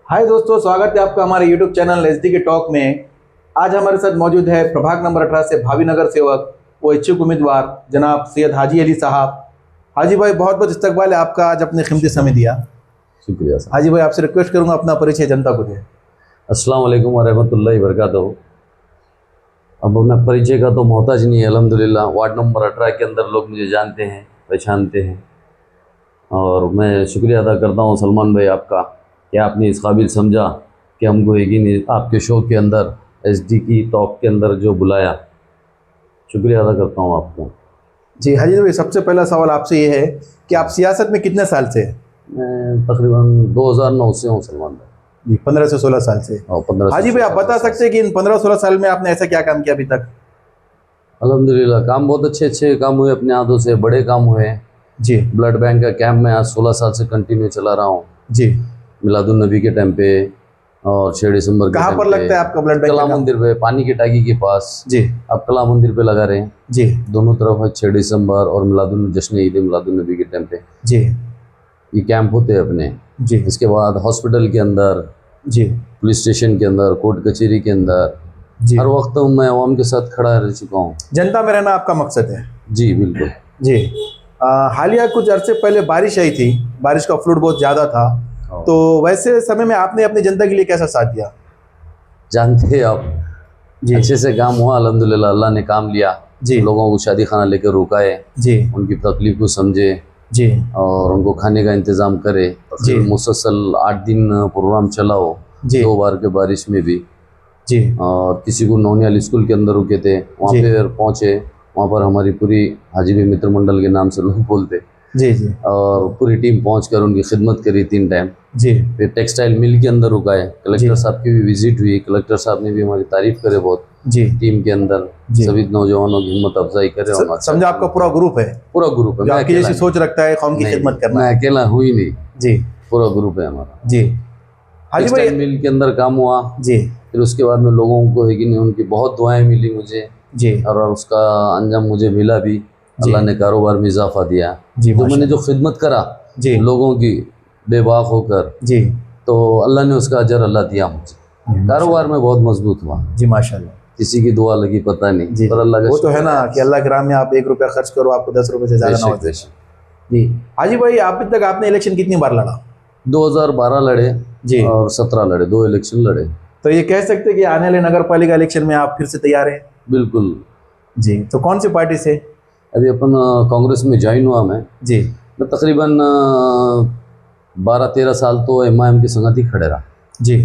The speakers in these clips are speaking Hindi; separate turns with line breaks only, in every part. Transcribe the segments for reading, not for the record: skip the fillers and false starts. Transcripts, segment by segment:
हाय दोस्तों, स्वागत है आपका हमारे यूट्यूब चैनल एसडी के टॉक में। आज हमारे साथ मौजूद है प्रभाग नंबर 18 से भावी नगर सेवक वो इच्छुक उम्मीदवार जनाब सैयद हाजी अली साहब। हाजी भाई, बहुत बहुत इस्तकबाल है आपका, आज अपने कीमती समय दिया।
शुक्रिया सर।
हाजी भाई, आपसे रिक्वेस्ट करूंगा अपना परिचय जनता को दें।
अस्सलाम वालेकुम वरहमतुल्लाहि वबरकातुहू। अब मैं परिचय का तो मोहताज नहीं है, अल्हम्दुलिल्लाह। वार्ड नंबर 18 के अंदर लोग मुझे जानते हैं, पहचानते हैं, और मैं शुक्रिया अदा करता हूँ सलमान भाई आपका कि आपने इस काबिल समझा कि हमको यकीन आपके शो के अंदर एसडी की टॉक के अंदर जो बुलाया। शुक्रिया अदा करता हूँ आपको।
जी हाजी भाई, सबसे पहला सवाल आपसे ये है कि आप सियासत में कितने साल से हैं?
मैं तकरीबन 2009 से हूँ सलमान भाई।
जी, 15 से 16 साल से।
और 15
हाजी भाई, आप बता सकते हैं कि इन 15-16 साल में आपने ऐसा क्या काम किया अभी तक?
अल्हम्दुलिल्लाह, काम बहुत अच्छे अच्छे काम हुए, अपने हाथों से बड़े काम हुए।
जी
ब्लड बैंक का कैंप मैं आज 16 साल से कंटिन्यू चला रहा हूँ।
जी।
मिलादुन नबी के टाइम पे और 6 दिसंबर के
कहाँ
टाइम
पर
पे
लगता है आपका ब्लड बैंक
कला
का काम?
मंदिर पे, पानी की टाकी के पास।
जी
अब कला मंदिर पे लगा रहे हैं,
जी
दोनों तरफ है। 6 दिसंबर और मिलादुन जश्न ईद मिलादुन नबी के टाइम पे
जी
ये कैंप होते हैं अपने।
जी
इसके बाद हॉस्पिटल के अंदर,
जी
पुलिस स्टेशन के अंदर, कोर्ट कचहरी के अंदर,
जी।
हर वक्त मैं अवाम के साथ खड़ा रह चुका हूँ।
जनता में रहना आपका मकसद है?
जी बिल्कुल।
जी। हालिया कुछ अरसे पहले बारिश आई थी, बारिश का फ्लूड बहुत ज़्यादा था, तो वैसे समय में आपने अपनी जनता के लिए कैसा साथ दिया?
जानते हैं आप,
जी
अच्छे से काम हुआ अल्हम्दुलिल्लाह। अल्लाह ने काम लिया।
जी
लोगों को शादी खाना लेकर रुकाए,
जी
उनकी तकलीफ को समझे
जी
और उनको खाने का इंतज़ाम करे।
जी।
मुसलसल 8 दिन प्रोग्राम चला हो,
जी
2 बार के बारिश में भी।
जी
और किसी को नौनियाल स्कूल के अंदर रुके थे, वहाँ
जी
पे पहुँचे। वहाँ पर हमारी पूरी हाजी भी मित्र मंडल के नाम से लोग बोलते,
जी जी
और पूरी टीम पहुँच कर उनकी खिदमत करी 3 टाइम।
जी
फिर टेक्सटाइल मिल के अंदर रुकाए। कलेक्टर
जी।
साहब की भी विजिट हुई, कलेक्टर साहब ने भी हमारी तारीफ़ करे बहुत।
जी।
टीम के अंदर
जी।
सभी नौजवानों की हिम्मत अफजाई करे। और
समझा आपका पूरा ग्रुप है,
पूरा ग्रुप है,
जो
मैं
आपकी
अकेला
जैसी सोच रखता है कौम की
नहीं,
खिदमत करना।
मैं अकेला हूँ ही नहीं,
जी
पूरा ग्रुप है हमारा।
जी हाजी भाई।
टेक्सटाइल मिल के अंदर काम हुआ।
जी
फिर उसके बाद में लोगों को है कि नहीं, उनकी बहुत दुआएं मिली मुझे,
जी
और उसका अंजाम मुझे मिला भी। अल्लाह ने कारोबार में इजाफा दिया।
जी
जो मैंने जो खिदमत करा
जी
लोगों की बेबाक होकर,
जी
तो अल्लाह ने उसका अजर अल्लाह दिया मुझे। कारोबार में बहुत मजबूत हुआ।
जी माशाल्लाह।
किसी की दुआ लगी पता नहीं,
जी
पर अल्लाह का
वो तो है
शुक्र
ना कि अल्लाह के राह में आप 1 रुपया खर्च करो, आपको 10 रुपये से ज़्यादा ना हो।
बेशक।
जी हाजी भाई, अभी तक आपने इलेक्शन कितनी बार लड़ा?
2012 लड़े
जी
और 17 लड़े, 2 इलेक्शन लड़े।
तो ये कह सकते हैं कि आने वाले नगर पालिका इलेक्शन में आप फिर से तैयार हैं?
बिल्कुल।
जी, तो कौन सी पार्टी से?
अभी अपन कांग्रेस में ज्वाइन हुआ मैं।
जी
मैं तकरीबन 12-13 साल तो एमआईएम की संगति खड़े रहा।
जी।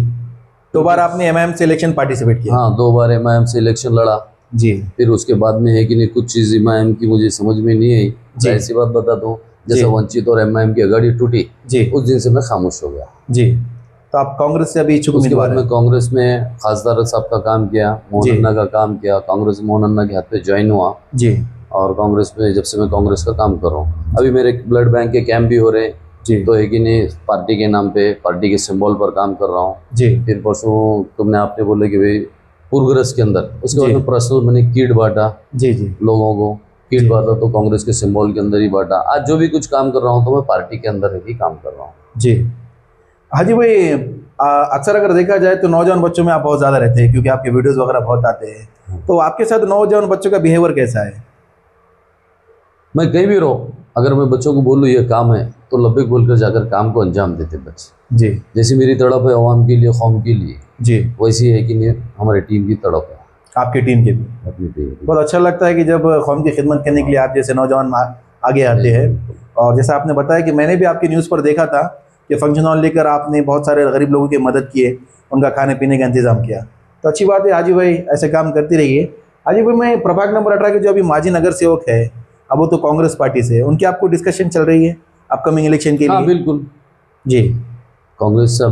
2 बार आपने एमआईएम से इलेक्शन पार्टिसिपेट किया?
हाँ, 2 बार एमआईएम से इलेक्शन लड़ा।
जी
फिर उसके बाद में है कि नहीं, कुछ चीज़ एमआईएम की मुझे समझ में नहीं आई। जाहिर सी बात बता दूँ, जैसे वंचित और एमआईएम की अगाड़ी टूटी,
जी
उस दिन से मैं खामोश हो गया।
जी। तो आप कांग्रेस से अभी इच्छुक
उसके
उम्मीदवार
बाद
हैं?
में कांग्रेस में खासदार साहब का काम किया, मोहन अन्ना का काम किया। कांग्रेस मोहन अन्ना के हाथ पे ज्वाइन हुआ,
जी
और कांग्रेस में जब से मैं कांग्रेस का काम कर रहा हूँ। अभी मेरे ब्लड बैंक के कैंप भी हो रहे हैं,
जी
तो है कि नहीं, पार्टी के नाम पे, पार्टी के सिंबल पर काम कर रहा हूँ।
जी
फिर परसों तुमने आपने बोले कि भाई पूर्वग्रस्त के अंदर, उसके बाद
जी।
में पर्सनल मैंने किट बांटा
जी जी
लोगों को। किट बांटा तो कांग्रेस के सिंबल के अंदर ही बांटा। आज जो भी कुछ काम कर रहा हूँ तो मैं पार्टी के अंदर ही काम कर रहा हूँ।
जी। हाजी भाई, अक्सर अगर देखा जाए तो नौजवान बच्चों में आप बहुत ज़्यादा रहते हैं, क्योंकि आपके वीडियोस वगैरह बहुत आते हैं। तो आपके साथ नौजवान बच्चों का बिहेवियर कैसा है?
मैं कहीं भी रहूँ, अगर मैं बच्चों को बोलूँ ये काम है, तो लब्बैक बोलकर जाकर काम को अंजाम देते बच्चे।
जी
जैसी मेरी तड़प है अवाम के लिए, कौम के लिए,
जी।
वैसी है कि नहीं हमारी टीम की तड़प है,
आपकी टीम के भी?
अपनी टीम की।
बहुत अच्छा लगता है कि जब कौम की खिदमत करने के लिए आप जैसे नौजवान आगे आते हैं। और जैसा आपने बताया कि मैंने भी आपकी न्यूज़ पर देखा था कि फंक्शन हॉल लेकर आपने बहुत सारे गरीब लोगों की मदद किए, उनका खाने पीने का इंतज़ाम किया। तो अच्छी बात है हाजी भाई, ऐसे काम करती रहिए। हाजी भाई, मैं प्रभाग नंबर 18 के जो अभी माजी नगर सेवक है, अब वो तो कांग्रेस पार्टी से है, उनकी आपको डिस्कशन चल रही है अपकमिंग इलेक्शन के लिए?
हाँ बिल्कुल।
जी
कांग्रेस से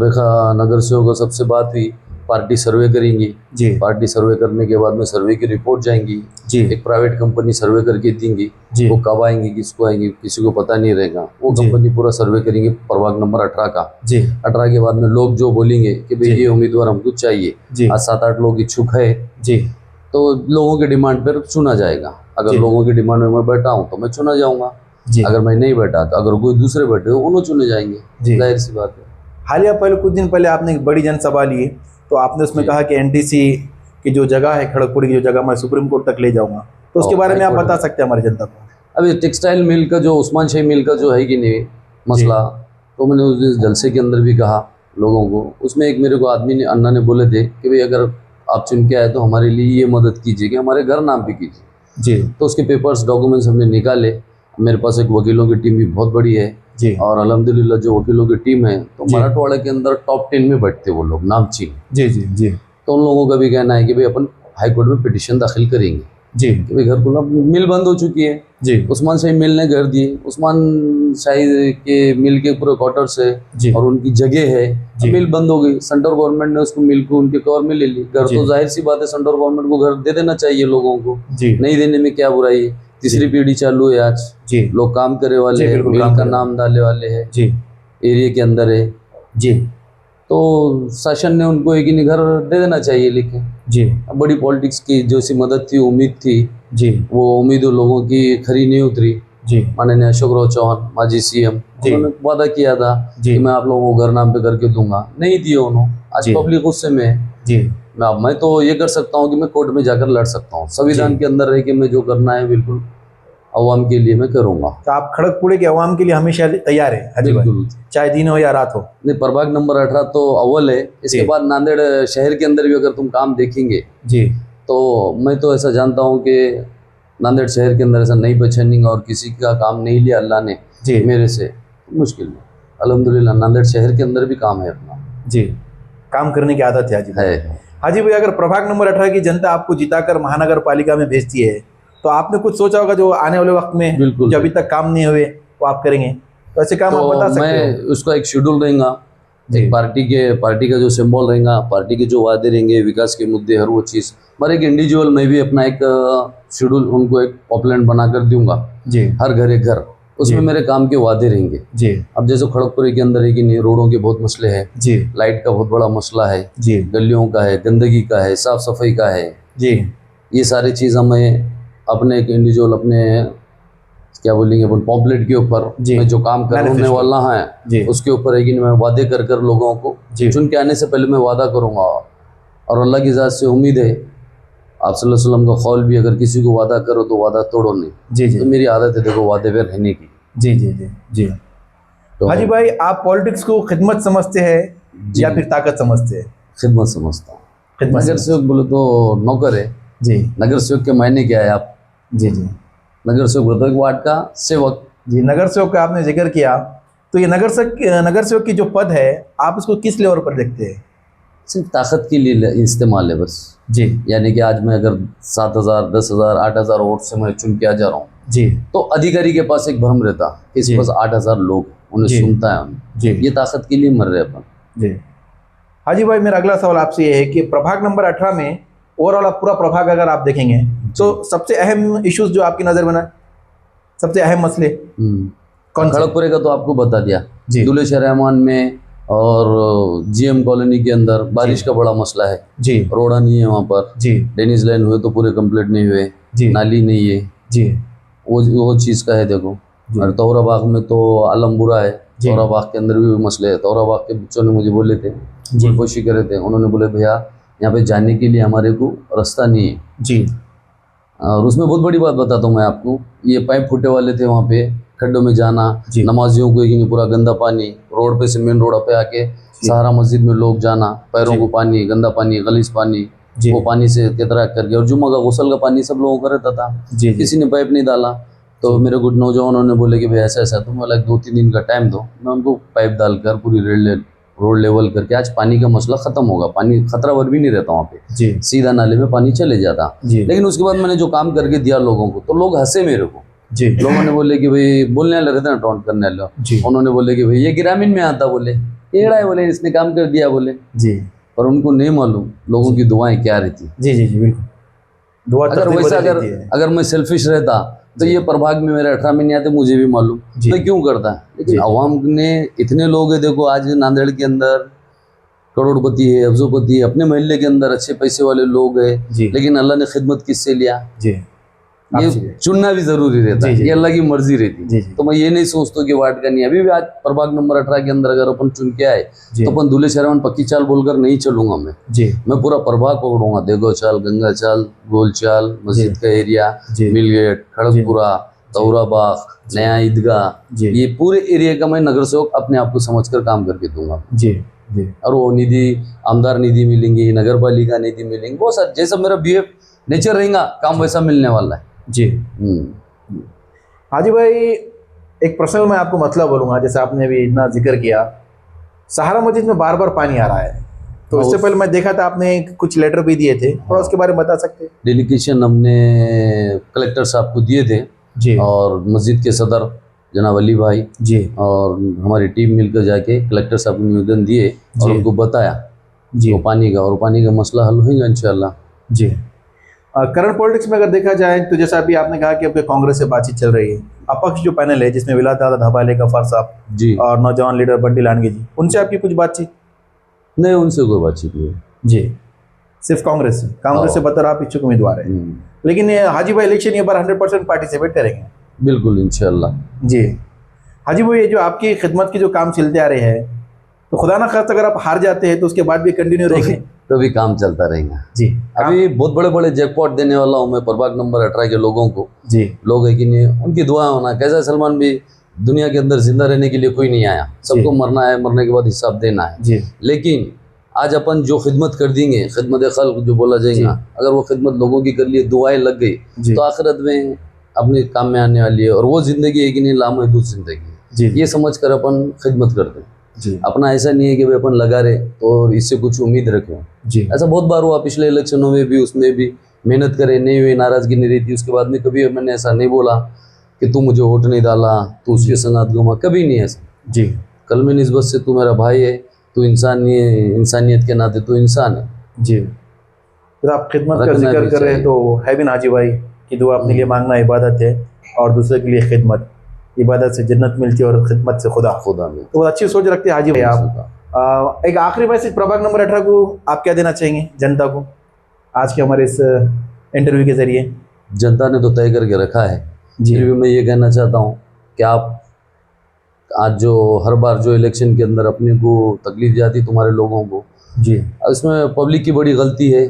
नगर सेवकों सबसे बात हुई, पार्टी सर्वे करेंगी।
जी
पार्टी सर्वे करने के बाद में सर्वे की रिपोर्ट जाएंगी,
जी
एक प्राइवेट कंपनी सर्वे करके देंगी।
जी
वो कब आएंगी, किसको आएंगी, किसी को पता नहीं रहेगा। वो
जी।
कंपनी पूरा सर्वे करेंगे प्रभाग नंबर 18 का।
जी
18 के बाद में लोग जो बोलेंगे कि भाई
जी।
ये उम्मीदवार हमको चाहिए,
जी
आज 7-8 लोग इच्छुक है,
जी
तो लोगों के डिमांड पर चुना जाएगा। अगर
जी।
लोगों की डिमांड में मैं बैठा हूँ तो मैं चुना जाऊँगा।
जी
अगर मैं नहीं बैठा तो अगर कोई दूसरे बैठे हो उन्होंने चुने जाएंगे।
जी।
जाहिर सी बात है।
हालिया पहले कुछ दिन पहले आपने एक बड़ी जनसभा ली, तो आपने उसमें कहा कि एनटीसी की जो जगह है, खड़गपुर की जो जगह, मैं सुप्रीम कोर्ट तक ले जाऊंगा। तो उसके बारे में आप बता सकते हैं हमारी जनता को?
अभी टेक्सटाइल मिल का जो उस्मान शाही मिल का जो है कि नहीं मसला, तो मैंने उस दिन जलसे के अंदर भी कहा लोगों को। उसमें एक मेरे को आदमी ने, अन्ना ने बोले थे कि भाई अगर आप चुन के आए तो हमारे लिए ये मदद कीजिए कि हमारे घर नाम पे कीजिए
जी।
तो उसके पेपर्स डॉक्यूमेंट्स हमने निकाले। मेरे पास एक वकीलों की टीम भी बहुत बड़ी है
जी
और अल्हम्दुलिल्लाह जो वकीलों की टीम है तो
जी।
मराठवाड़ा के अंदर टॉप 10 में बैठते वो लोग, नामचीन।
जी जी जी
तो उन लोगों का भी कहना है कि भाई अपन हाई कोर्ट में पिटिशन दाखिल करेंगे
जी
कि भाई घर खुला, मिल बंद हो चुकी है।
जी
उस्मान शाही मिल ने घर दिए, उस्मान शाही के मिल के पूरे क्वार्टर्स है
जी
और उनकी जगह है।
जी।
मिल बंद हो गई, सेंट्रल गवर्नमेंट ने उसको मिल को उनके कवर में ले ली। घर
जी।
तो जाहिर सी बात है सेंट्रल गवर्नमेंट को घर दे देना चाहिए लोगों को,
जी
नहीं देने में क्या बुराई है। तीसरी पीढ़ी चालू है आज,
जी
लोग काम करे वाले
जी,
हैं,
बिल्कुल
मिल
काम
का
करे
नाम डाले वाले हैं,
जी
एरिया के अंदर है।
जी
तो शासन ने उनको एक ही घर दे देना चाहिए लिखे।
जी
अब बड़ी पॉलिटिक्स की जो सी मदद थी, उम्मीद थी,
जी
वो उम्मीद लोगों की खरी नहीं उतरी।
जी
माननीय अशोक राव चौहान माजी सीएम,
जी।
उन्होंने वादा किया था
जी।
कि मैं आप लोगों को घर नाम पे करके दूंगा, नहीं दिए उन्होंने। आज
जी।
पब्लिक गुस्से में है।
जी
मैं तो ये कर सकता हूँ कि मैं कोर्ट में जाकर लड़ सकता हूँ, संविधान
जी।
के अंदर रह के मैं जो करना है बिल्कुल अवाम के लिए मैं करूँगा।
तो आप खड़गपुर के अवाम के लिए हमेशा तैयार है हाजी भाई,
बिल्कुल।
चाहे दिन हो या रात हो?
नहीं, प्रभाग नंबर 18 तो अव्वल है। इसके
जी।
बाद नांदेड़ शहर के अंदर भी अगर तुम काम देखेंगे
जी
तो मैं तो ऐसा जानता हूँ कि नांदेड़ शहर के अंदर ऐसा नहीं पहचानिंग और किसी का काम नहीं लिया अल्लाह ने
जी
मेरे से, मुश्किल में। अल्हम्दुलिल्लाह नांदेड़ शहर के अंदर भी काम है अपना,
जी, काम करने की आदत है हाजी भाई।
है।
हाजी भाई, अगर प्रभाग नंबर 18 की जनता आपको जिताकर महानगर पालिका में भेजती है, तो आपने कुछ सोचा होगा जो आने वाले वक्त में
बिल्कुल।
जो अभी तक काम नहीं हुए वो आप करेंगे, तो ऐसे काम आप बता
तो
सकते
मैं
हो?
उसका एक शेड्यूल रहेगा,
जी।
एक पार्टी का जो सिंबल रहेगा, पार्टी के जो वादे रहेंगे, विकास के मुद्दे, हर वो चीज़, पर एक इंडिविजुअल मैं भी अपना एक शेड्यूल उनको एक पॉपुलेंट बना कर दूंगा।
जी
हर घर एक घर, उसमें
जी।
मेरे काम के वादे रहेंगे।
जी
अब जैसे खड़गपुर के अंदर है कि नहीं, रोडों के बहुत मसले हैं,
जी
लाइट का बहुत बड़ा मसला है,
जी
गलियों का है, गंदगी का है, साफ सफाई का है,
जी
ये सारी चीज़ हमें अपने एक इंडिविजुअल अपने क्या बोलेंगे अपन पॉपुलेट के ऊपर
जी।
मैं जो काम करने
Manifesto।
वाला है
जी
उसके ऊपर है कि मैं वादे कर कर लोगों को
जी।
चुन के आने से पहले मैं वादा करूंगा। और अल्लाह की ज़ात से उम्मीद है, आप सल्लल्लाहु अलैहि वसल्लम का कौल भी, अगर किसी को वादा करो तो वादा तोड़ो नहीं।
जी जी
तो मेरी आदत है देखो वादे पे रहने की।
जी जी जी जी।
तो
हाजी भाई, आप पॉलिटिक्स को खिदमत समझते हैं
जी।
या फिर ताकत समझते हैं?
खिदमत समझता हूँ।
खिदमत
नगर सेवक बोले तो नौकर है।
जी
नगर सेवक के मायने क्या है? आप
जी जी
नगर सेवक बोलते हो, एक वार्ड का सेवक।
जी। नगर सेवक का आपने जिक्र किया, तो ये नगर सेवक की जो पद है, आप इसको किस लेवल पर देखते हैं?
सिर्फ ताकत के लिए इस्तेमाल है बस।
जी
यानी कि आज मैं अगर 7,000, 10,000, 8,000 वोट से मैं चुन के आ जा रहा हूँ
जी
तो अधिकारी के पास एक भ्रम रहता कि इसके
जी।
पास 8,000 लोग उन्हें
जी।
सुनता है उन्हें।
जी
ये ताकत के लिए मर रहे अपन।
जी। हाजी भाई, मेरा अगला सवाल आपसे ये है कि प्रभाग नंबर 18 में ओवरऑल पूरा प्रभाग अगर आप देखेंगे तो सबसे अहम इश्यूज जो आपकी नज़र में ना, सबसे अहम मसले कौन से?
खड़गपुर का तो आपको बता दिया,
जी
दुलेशा रहमान में और जीएम कॉलोनी के अंदर बारिश का बड़ा मसला है।
जी
रोड़ा नहीं है वहाँ पर,
जी
ड्रेनेज लाइन हुए तो पूरे कंप्लीट नहीं हुए,
जी
नाली नहीं है,
जी
वो चीज़ का है देखो।
जी।
और तोरा बाग में तो आलम बुरा है,
जी।
तोरा बाग के अंदर भी मसले है। तोरा बाग के बच्चों ने मुझे बोले थे,
जी।
कोशिश करे थे, उन्होंने बोले भैया यहाँ पे जाने के लिए हमारे को रास्ता नहीं है।
जी
और उसमें बहुत बड़ी बात बताता हूँ मैं आपको, ये पाइप फूटे वाले थे वहाँ पे, खड्डों में जाना,
जी।
नमाजियों को एक पूरा गंदा पानी रोड पे से मेन रोड पे आके सहारा मस्जिद में लोग जाना, पैरों
जी।
को पानी, गंदा पानी, गलीज पानी,
जी।
वो पानी से कितरा करके, और जुम्मा का गुसल का पानी सब लोगों का रहता था।
जी
किसी ने पाइप नहीं डाला तो मेरे कुछ नौजवानों ने बोले कि भाई ऐसा ऐसा, तो मैं 2-3 दिन का टाइम दो, मैं उनको पाइप डालकर पूरी रोड लेवल करके आज पानी का मसला खत्म होगा। पानी खतरा भर भी नहीं रहता वहाँ पे,
जी
सीधा नाले में पानी चले जाता।
जी
लेकिन उसके बाद मैंने जो काम करके दिया लोगों को तो लोग हंसे मेरे को।
जी
लोगों ने बोले कि भाई, बोलने वाले रहते ना टॉन्ट करने वाले,
जी
उन्होंने बोले कि भाई ये ग्रामीण में आता, बोले टेढ़ा है, बोले इसने काम कर दिया, बोले।
जी
पर उनको नहीं मालूम लोगों की दुआएं क्या रहती।
जी जी जी बिल्कुल। दुआ
अगर
तरतीब
वैसा
बदल देती है।
अगर मैं सेल्फिश रहता तो ये प्रभाग में मेरे 18 में नहीं आते, मुझे भी मालूम,
जी।
मैं क्यों करता। लेकिन
जी।
अवाम ने इतने लोग हैं, देखो आज नांदेड़ के अंदर करोड़पति है, अफजोपति है, अपने मोहल्ले के अंदर अच्छे पैसे वाले लोग हैं,
जी
लेकिन अल्लाह ने खिदमत किससे लिया?
जी
ये चुनना भी जरूरी रहता है, ये अल्लाह की मर्जी रहती
जी,
है।
जी।
तो मैं ये नहीं सोचता कि वार्ड का नहीं। अभी भी आज प्रभाग नंबर 18 के अंदर अगर अपन चुन के आए
जी।
तो अपन दूल्हे शहरवन पक्की चाल बोलकर नहीं चलूंगा
जी
मैं पूरा प्रभाग पकड़ूंगा। देगो चाल, गंगा चाल, गोल चाल, मस्जिद का एरिया,
जी।
मिलगेट, खड़गपुरा, तौराबाग, नया ईदगाह,
जी।
ये पूरे एरिया का मैं नगर सेवक अपने आप को समझकर काम करके दूंगा।
जी जी
और वो निधि, आमदार निधि मिलेंगी, नगर पालिका निधि मिलेंगी, वो सर जैसा मेरा बिहेव नेचर रहेगा काम वैसा मिलने वाला है।
जी। हाजी भाई, एक प्रश्न मैं आपको मतलब बोलूँगा, जैसे आपने भी इतना जिक्र किया, सहारा मस्जिद में बार बार पानी आ रहा है, तो इससे पहले मैं देखा था आपने कुछ लेटर भी दिए थे, थोड़ा उसके बारे में बता सकते हैं?
डेलीगेशन हमने कलेक्टर साहब को दिए थे
जी
और मस्जिद के सदर जनाब अली भाई
जी
और हमारी टीम मिलकर जाके कलेक्टर साहब को निवेदन दिए और
जी।
उनको बताया
जी
वो पानी का, और पानी का मसला हल होगा इंशाल्लाह।
जी। करंट पॉलिटिक्स में अगर देखा जाए तो जैसा अभी आपने कहा कि अब कांग्रेस से बातचीत चल रही है, अपक्ष जो पैनल है जिसमें विलायत धबाले, गफ्फार साहब
जी,
और नौजवान लीडर बंटी लांडगे जी, उनसे आपकी कुछ बातचीत?
नहीं उनसे कोई बातचीत नहीं।
जी, सिर्फ कांग्रेस से बतौर आप इच्छुक उम्मीदवार हैं, लेकिन ये हाजी भाई इलेक्शन ये बार 100% पार्टिसिपेट करेंगे?
बिल्कुल इंशाल्लाह।
जी। हाजी भाई, ये जो आपकी खिदमत के जो काम चलते आ रहे हैं, तो खुदा ना खास्ता अगर आप हार जाते हैं तो उसके बाद भी कंटिन्यू रहेंगे?
तो भी काम चलता रहेगा
जी।
अभी बहुत बड़े बड़े जैकपॉट देने वाला हूँ मैं प्रभाग नंबर 18 के लोगों को।
जी
लोग है कि नहीं, उनकी दुआ होना। कैसा सलमान भी दुनिया के अंदर जिंदा रहने के लिए कोई नहीं आया, सबको मरना है, मरने के बाद हिसाब देना है।
जी
लेकिन आज अपन जो खिदमत कर देंगे, खिदमत खल्क जो बोला जाएगा, अगर वो खिदमत लोगों की कर लिए, दुआएं लग गई
जी।
तो आखिरत में अपने काम में आने वाली है। और वो जिंदगी है कि नहीं, लामहदूद जिंदगी है,
जी
ये समझ कर अपन खिदमत करते हैं।
जी
अपना ऐसा नहीं है कि भाई अपन लगा रहे तो इससे कुछ उम्मीद रखें।
जी
ऐसा बहुत बार हुआ पिछले इलेक्शनों में भी, उसमें भी मेहनत करे, नहीं हुई, नाराजगी नहीं रहती, उसके बाद में कभी मैंने ऐसा नहीं बोला कि तू मुझे वोट नहीं डाला, तू उसके संगात घुमा, कभी नहीं ऐसा।
जी
कल में निस्बत से तू मेरा भाई है, तू इंसान नहीं है, इंसानियत के नाते तू इंसान है।
जी। फिर आप खिदमत का
रखना
जिक्र
भी
कर रहे हैं
चाहिए।
तो है भी ना हाजी भाई कि दुआ अपने लिए मांगना इबादत है और दूसरे के लिए खिदमत, इबादत से जन्नत मिलती है और खिदमत से खुदा।
खुदा में
तो बहुत अच्छी सोच रखते हैं हाजी भाई आप। एक आखिरी मैसेज प्रभाग नंबर 18 को आप क्या देना चाहेंगे जनता को आज के हमारे इस इंटरव्यू के जरिए?
जनता ने तो तय करके रखा है,
जी
फिर भी मैं ये कहना चाहता हूँ कि आप आज जो हर बार जो इलेक्शन के अंदर अपने को तकलीफ जाती तुम्हारे लोगों को,
जी
इसमें पब्लिक की बड़ी गलती है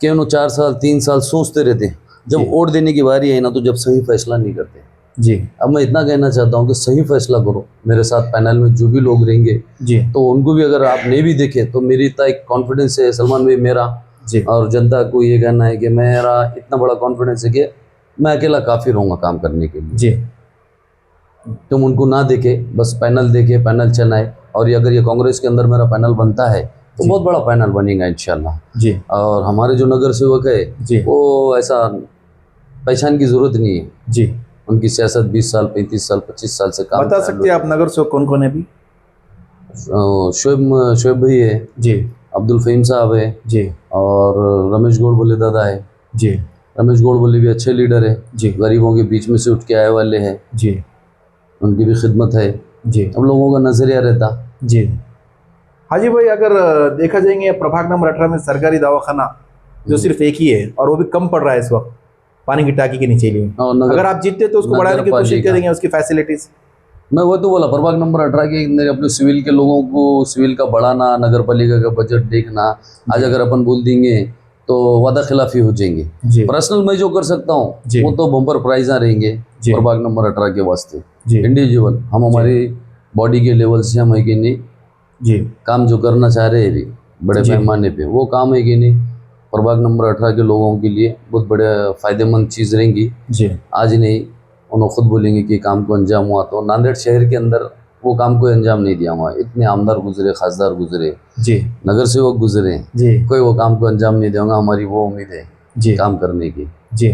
कि उन्होंने 4 साल 3 साल सोचते रहते हैं, जब वोट देने की बारी है ना तो जब सही फैसला नहीं करते।
जी
अब मैं इतना कहना चाहता हूँ कि सही फैसला करो। मेरे साथ पैनल में जो भी लोग रहेंगे
जी
तो उनको भी अगर आप नहीं भी देखे तो मेरी इतना एक कॉन्फिडेंस है सलमान भाई मेरा,
जी
और जनता को ये कहना है कि मेरा इतना बड़ा कॉन्फिडेंस है कि मैं अकेला काफ़ी रहूँगा काम करने के लिए।
जी
तुम उनको ना देखे, बस पैनल देखे, पैनल चलाए, और ये अगर ये कांग्रेस के अंदर मेरा पैनल बनता है तो बहुत बड़ा पैनल बनेगा इंशाल्लाह।
जी
और हमारे जो नगर सेवक है
जी
वो ऐसा पहचान की ज़रूरत नहीं है,
जी।
उनकी सियासत 20 साल 35 साल 25 साल से काम
बता सकते हैं आप नगर से कौन कौन है भी?
शोएब भाई है
जी
अब्दुल फहीम साहब है
जी
और रमेश गौड़ बोले दादा है।
जी
रमेश गौड़ बोले भी अच्छे लीडर है,
जी
गरीबों के बीच में से उठ के आए वाले हैं,
जी
उनकी भी खिदमत है,
जी
हम लोगों का नजरिया रहता।
जी। हाजी भाई, अगर देखा जाएंगे प्रभाग नंबर 18 में सरकारी दवाखाना जो सिर्फ एक ही है और वो भी कम पड़ रहा है इस वक्त पानी की टाकी के नीचे लिए,
और
अगर आप जीतते तो उसको
नगर
बढ़ाने की कोशिश
पालिका।
करेंगे, उसकी फैसिलिटीज?
मैं वो तो बोला प्रभाग नंबर 18 के अंदर अपने सिविल के लोगों को सिविल का बढ़ाना, नगर पालिका का बजट देखना। आज अगर अपन बोल देंगे तो वादा खिलाफी हो जाएंगे।
जी
पर्सनल मैं जो कर सकता हूँ
जी।
वो तो बम्पर प्राइज रहेंगे
जी।
प्रभाग नंबर 18 के वास्ते।
जी
इंडिविजुअल हम हमारी बॉडी के लेवल से हम है कि नहीं
जी
काम जो करना चाह रहे हैं भी बड़े
जी।
पैमाने पे, वो काम है कि नहीं प्रभाग नंबर 18 के लोगों के लिए बहुत बड़े फ़ायदेमंद चीज़ रहेंगी।
जी
आज नहीं, उन्होंने खुद बोलेंगे कि काम को अंजाम हुआ, तो नांदेड़ शहर के अंदर वो काम को अंजाम नहीं दिया हुआ। इतने आमदार गुजरे, खासदार गुजरे,
जी
नगर सेवक गुजरे,
जी
कोई वो काम को अंजाम नहीं देगा। हमारी वो उम्मीद है
जी
काम करने की।
जी।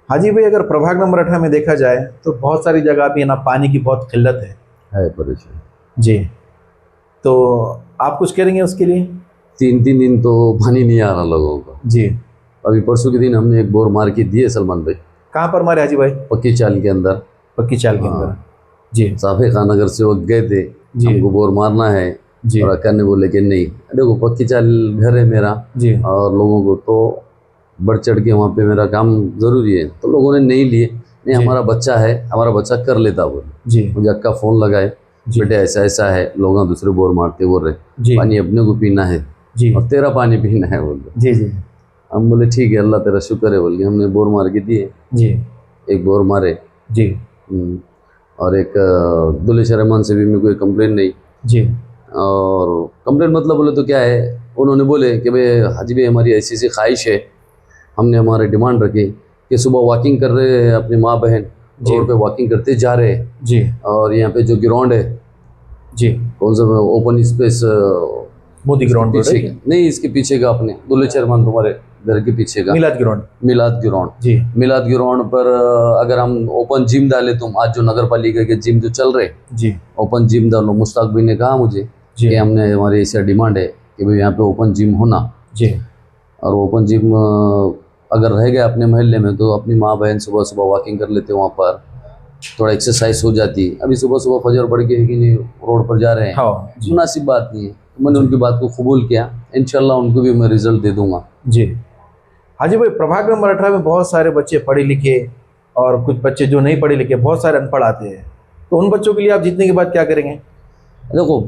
हाजी भाई, अगर प्रभाग नंबर 18 में देखा जाए तो बहुत सारी जगह भी है ना पानी की बहुत किल्लत है
परेशान
जी, तो आप कुछ करेंगे उसके लिए?
3 दिन तो पानी नहीं आ रहा लोगों को।
जी।
अभी परसों के दिन हमने एक बोर मार के दिए सलमान भाई,
कहाँ पर मारे हाजी भाई?
पक्की चाल के अंदर,
पक्की चाल के अंदर। जी
साफे खान नगर सेवक गए थे,
जी।
हमको बोर मारना है
जी
और अक्का ने बोले कि नहीं, देखो पक्की चाल घर है मेरा
जी
और लोगों को तो बढ़ चढ़ के वहाँ पे मेरा काम ज़रूरी है, तो लोगों ने नहीं लिए। नहीं,
जी।
हमारा बच्चा है, हमारा बच्चा कर लेता बोले।
जी
मुझे अक्का फ़ोन लगाए,
जी
बेटे ऐसा ऐसा है, लोग दूसरे बोर मारते बोल रहे
जी
पानी अपने को पीना है
जी
और तेरा पानी पीना है बोल रहे।
जी जी
हम बोले ठीक है, अल्लाह तेरा शुक्र है बोल के हमने बोर मार के दिए।
जी
एक बोर मारे।
जी
और एक दुलेश रहमान से भी मेरे को कंप्लेन नहीं।
जी
और कंप्लेन मतलब बोले तो क्या है, उन्होंने बोले कि भाई हाजी भाई हमारी ऐसी ऐसी ख्वाहिश है, हमने हमारे डिमांड रखी कि सुबह वॉकिंग कर रहे हैं अपनी माँ बहन,
जी।
रोड पे वॉकिंग करते जा रहे हैं,
जी
और यहाँ पे जो ग्राउंड है,
जी
कौन सा ओपन स्पेस,
मोदी ग्राउंड बोल रहे
पीछे
हैं
का नहीं, इसके पीछे का अपने दुल्हे चरमान तुम्हारे घर के पीछे का
मिलाद ग्राउंड।
मिलाद ग्राउंड।
जी
मिलाद ग्राउंड पर अगर हम ओपन जिम डाले, तुम आज जो नगर पालिका के जिम जो चल रहे,
जी
ओपन जिम डालो। मुश्ताक भाई ने कहा मुझे
जी
कि हमने हमारी ऐसा डिमांड है कि भाई यहाँ पे ओपन जिम होना,
जी
और ओपन जिम अगर रह गया अपने मोहल्ले में तो अपनी माँ बहन सुबह सुबह वॉकिंग कर लेते, वहाँ पर थोड़ा एक्सरसाइज हो जाती। अभी सुबह सुबह फजर पड़ के कि नहीं रोड पर जा रहे हैं,
हाँ जी
मुनासिब बात नहीं है। तो मैंने उनकी बात को कबूल किया, इंशाल्लाह उनको भी मैं रिजल्ट दे दूंगा।
जी। हाजी भाई, प्रभाग नंबर 18 में बहुत सारे बच्चे पढ़े लिखे और कुछ बच्चे जो नहीं पढ़े लिखे, बहुत सारे अनपढ़ आते हैं, तो उन बच्चों के लिए आप जीतने के बाद क्या करेंगे?
देखो,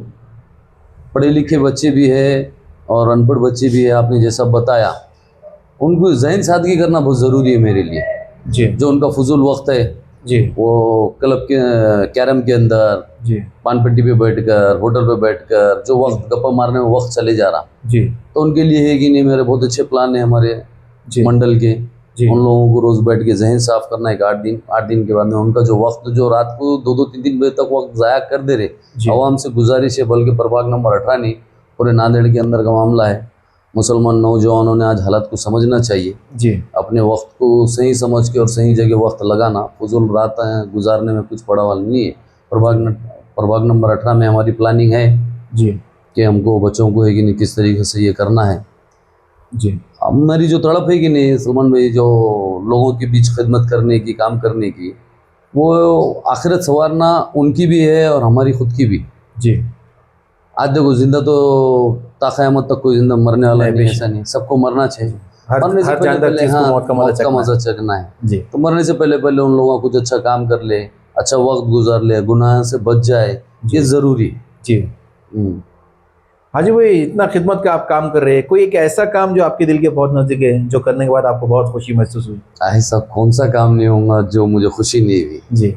पढ़े लिखे बच्चे भी है और अनपढ़ बच्चे भी है, आपने जैसा बताया, उनको जहन सादगी करना बहुत ज़रूरी है मेरे लिए।
जी
जो उनका फजूल वक्त है
जी
वो क्लब के कैरम के अंदर,
जी
पान पट्टी पे बैठकर, होटल पे बैठकर जो वक्त गप्पा मारने में वक्त चले जा रहा,
जी
तो उनके लिए है कि नहीं, मेरे बहुत अच्छे प्लान है हमारे
जी
मंडल के।
जी
उन लोगों को रोज़ बैठ के जहन साफ करना, एक 8 दिन के बाद में उनका जो वक्त, जो रात को 2-2-3-3 बजे तक वक्त ज़ाया कर दे रहे,
जी
आवाम से गुजारिश है, बल्कि प्रभाग नंबर 18 नहीं, पूरे नांदेड़ के अंदर का मामला है। मुसलमान नौजवानों ने आज हालात को समझना चाहिए,
जी
अपने वक्त को सही समझ के और सही जगह वक्त लगाना, फजूल रात गुजारने में कुछ पड़ा वाला नहीं है। प्रभाग नंबर 18 में हमारी प्लानिंग है
जी
कि हमको बच्चों को है कि नहीं किस तरीके से ये करना है।
जी
अब मेरी जो तड़प है कि नहीं सलमान भाई, जो लोगों के बीच खिदमत करने की, काम करने की, वो आखिरत संवारना उनकी भी है और हमारी खुद की भी।
जी
आज देखो, जिंदा तो क़यामत तक कोई जिंदा मरने वाला
नहीं,
नहीं,
बेशक।
ऐसा नहीं, सबको मरना चाहिए।
हर
मरने से
हर
पहले
जानदार
पहले
चीज को
हाँ,
मौत का
मौत का
मजा
मजा चखना है।
जी
तो मरने से पहले पहले उन लोगों को कुछ अच्छा काम कर ले, अच्छा वक्त गुजार ले, गुनाह से बच जाए, ये ज़रूरी है।
जी। हाजी भाई, इतना खिदमत का आप काम कर रहे हैं, कोई एक ऐसा काम जो आपके दिल के बहुत नज़दीक है, जो करने के बाद आपको बहुत खुशी महसूस हुई?
ऐसा कौन सा काम नहीं होगा जो मुझे खुशी नहीं हुई।
जी,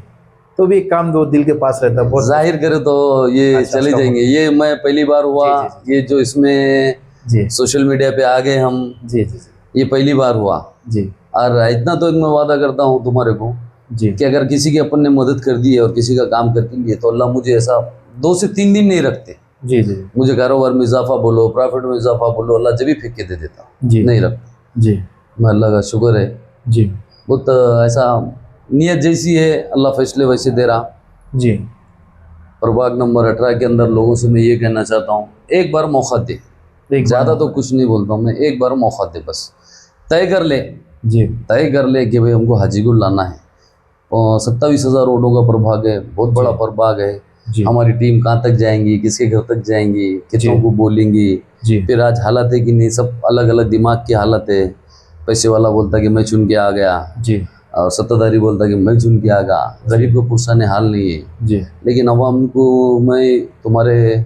तो भी एक काम जो दिल के पास रहता है बहुत।
जाहिर करे तो ये
अच्छा,
चले
उसका
जाएंगे, ये मैं पहली बार हुआ,
जी,
ये जो इसमें
जी
सोशल मीडिया पे आ गए हम,
जी जी
ये पहली बार हुआ।
जी
और इतना तो एक मैं वादा करता हूँ तुम्हारे को
जी
कि अगर किसी की अपन ने मदद कर दी है और किसी का काम करके लिए, तो अल्लाह मुझे ऐसा 2 से 3 दिन नहीं रखते।
जी जी
मुझे कारोबार में इजाफा बोलो, प्रॉफिट में इजाफा बोलो, अल्लाह जब भी फेंक के दे देता,
जी
नहीं रखता।
जी
मैं अल्लाह का शुक्र है,
जी
बहुत ऐसा नीयत जैसी है, अल्लाह फैसले वैसे दे रहा।
जी
प्रभाग नंबर 18 के अंदर लोगों से मैं ये कहना चाहता हूँ, एक बार मौका दे,
एक
ज़्यादा तो कुछ नहीं बोलता हूँ मैं, एक बार मौका दे, बस तय कर ले,
जी
तय कर ले कि भाई हमको हाजीगुल लाना है। 27,000 रोडों का प्रभाग है, बहुत बड़ा प्रभाग है।
जी
हमारी टीम कहाँ तक जाएंगी, किसके घर तक जाएंगी, कितनों को बोलेंगी।
जी
फिर आज हालत है कि नहीं, सब अलग अलग दिमाग की हालत है। पैसे वाला बोलता कि मैं चुन के आ गया,
जी
और सत्ताधारी बोलता कि मैं चुन के आ गया। गरीब को पुरसाने हाल नहीं है।
जी
लेकिन अवाम को मैं तुम्हारे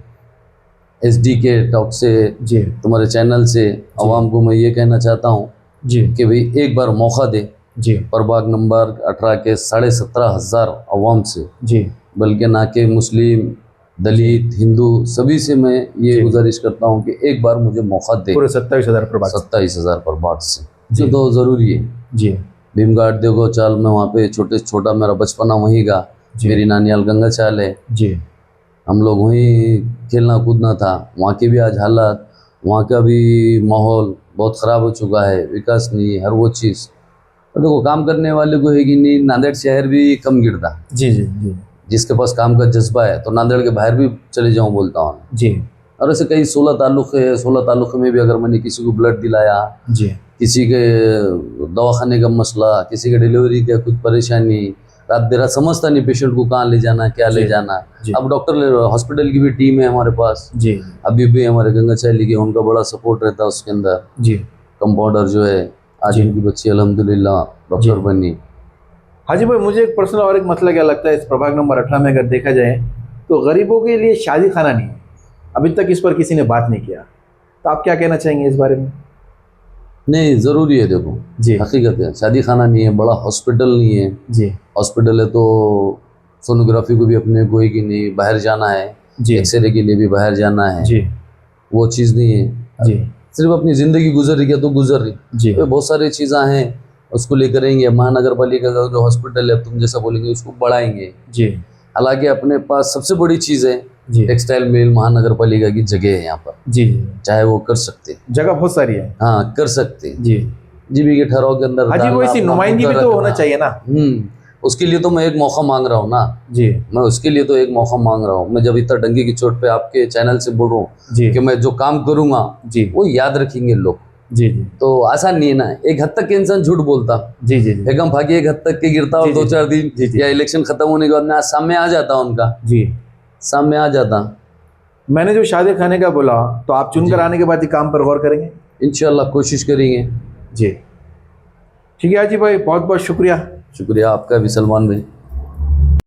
SD के टॉक से,
जी
तुम्हारे चैनल से अवाम को मैं ये कहना चाहता हूँ
जी
कि भाई एक बार मौका दे।
जी
प्रभाग नंबर 18 के 17,500 अवाम से,
जी
बल्कि ना कि मुस्लिम, दलित, हिंदू, सभी से मैं ये गुजारिश करता हूँ कि एक बार मुझे मौका दे।
पूरे 27,000 प्रभाग
27,000 प्रभाग से,
जी।
जो तो ज़रूरी है।
जी
भीमघाट देखो चाल में, वहाँ पे छोटा मेरा बचपना वहीं का,
जी।
मेरी नानियाल गंगा चाल है,
जी
हम लोग वहीं खेलना कूदना था। वहाँ की भी आज हालात, वहाँ का भी माहौल बहुत ख़राब हो चुका है, विकास नहीं है, हर वो चीज़। तो देखो, काम करने वाले को है कि नहीं, नांदेड़ शहर भी कम गिरता,
जी जी जी
जिसके पास काम का जज्बा है तो नांदेड़ के बाहर भी चले जाऊँ बोलता हूँ।
जी
और ऐसे कई 16 ताल्लुक़ है, 16 ताल्लुक़ में भी अगर मैंने किसी को ब्लड दिलाया,
जी
किसी के दवाखाने का मसला, किसी के डिलीवरी का कुछ परेशानी, रात बेरा समझता नहीं पेशेंट को कहाँ ले जाना, क्या ले जाना।
जी।
अब डॉक्टर हॉस्पिटल की भी टीम है हमारे पास,
जी
अभी भी हमारे गंगा चाली के, उनका बड़ा सपोर्ट रहता है उसके अंदर।
जी
कंपाउंडर जो है आज
जी।
उनकी बच्ची अल्हम्दुलिल्लाह
जी।
डॉक्टर बनी।
हाजी भाई, मुझे एक पर्सनल और एक मसला क्या लगता है इस प्रभाग नंबर 18 में, अगर देखा जाए तो गरीबों के लिए शादी खाना नहीं है। अभी तक इस पर किसी ने बात नहीं किया, तो आप क्या कहना चाहेंगे इस बारे में?
नहीं, ज़रूरी है, देखो
जी।
हकीकत है, शादी खाना नहीं है, बड़ा हॉस्पिटल नहीं है।
जी।
हॉस्पिटल है तो सोनोग्राफी को भी अपने को ही कि नहीं बाहर जाना है,
जी।
एक्सरे के लिए भी बाहर जाना है,
जी।
वो चीज़ नहीं है।
जी।
सिर्फ अपनी ज़िंदगी गुजर रही है तो गुजर रही।
जी।
तो बहुत सारी चीज़ें हैं, उसको लेकर रहेंगे। महानगर पालिका का जो हॉस्पिटल है, तुम जैसा बोलेंगे उसको बढ़ाएंगे।
जी।
हालांकि अपने पास सबसे बड़ी चीज़ है
जी।
टेक्सटाइल मिल, महानगर पालिका की जगह है यहाँ पर,
जी।
चाहे वो कर सकते हैं।
जगह बहुत सारी है।
हाँ, कर सकते हैं।
जी।
जीबी के ठहराव के अंदर
हाजी, वो
डालना,
ऐसी
अपना
नुमाइंदगी भी
मुद्दा
तो
रखना।
होना चाहिए ना।
उसके लिए तो मैं एक मौका मांग रहा हूँ ना।
जी।
मैं उसके लिए तो एक मौका मांग रहा हूँ। मैं जब इतना डंगे की चोट पे आपके चैनल से बोल रहा हूँ
जी।
कि मैं जो काम करूँगा
जी।
वो याद रखेंगे लोग।
जी। जी।
तो आसान नहीं है ना, एक हद तक के इंसान झूठ बोलता,
जी। जी। जी।
एकदम भागी एक हद तक के गिरता, और
जी, जी,
2-4 दिन
जी, जी।
या इलेक्शन खत्म होने के बाद में सामने आ जाता उनका,
जी।
सामने आ जाता।
मैंने जो शादी खाने का बोला, तो आप चुनकर
जी।
आने के बाद ही काम पर गौर करेंगे?
इंशाल्लाह कोशिश करेंगे।
जी। ठीक है हाजी भाई, बहुत बहुत शुक्रिया।
शुक्रिया आपका भी सलमान भाई।